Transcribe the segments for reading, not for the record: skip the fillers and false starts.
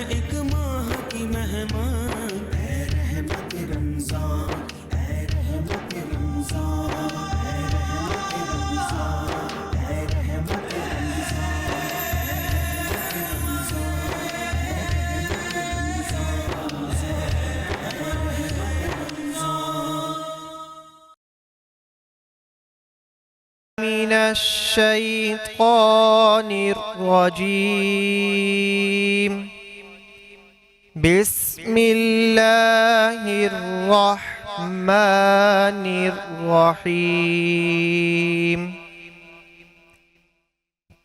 एक माह की मेहमान, ऐ रहमत रमजान, ऐ रहमत रमजान, ऐ रहमत रमजान, ऐ रहमत من الشيطان الرجيم. بسم الله الرحمن الرحيم.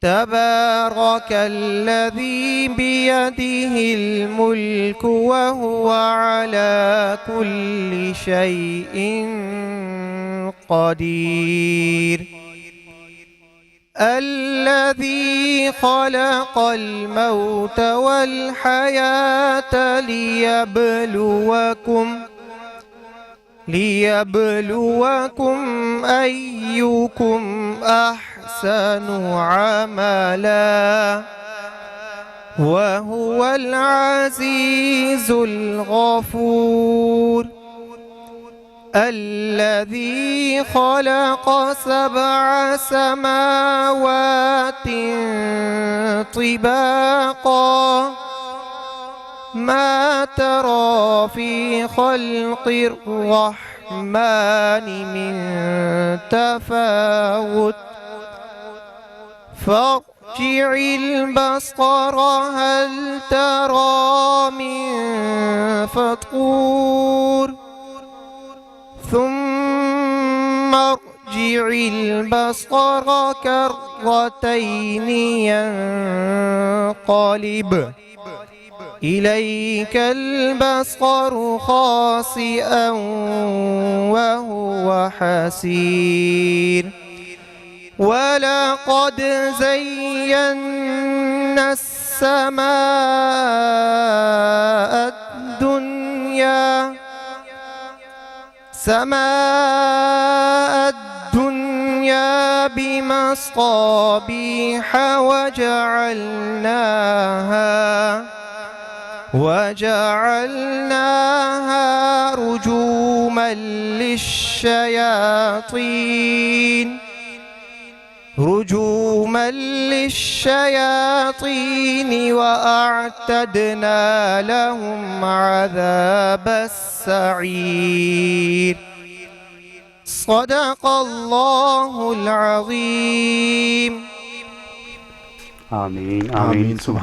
تبارك الذي بيده الملك وهو على كل شيء قدير. الذي خلق الموت والحياة ليبلوكم أيكم أحسن عملا وهو العزيز الغفور. الذي خلق 7 سماوات طباقا ما ترى في خلق الرحمن من تفاوت فارجع البصر هل ترى من فطور ثم ارجع البصر كرتين ينقلب إليك البصر خاسئا وهو حسير. ولقد زينا السماء الدنيا بمصابيح وجعلناها رجوما للشياطين وأعتدنا لهم عذاب السعير. صدق الله العظيم. آمين آمين. سبحان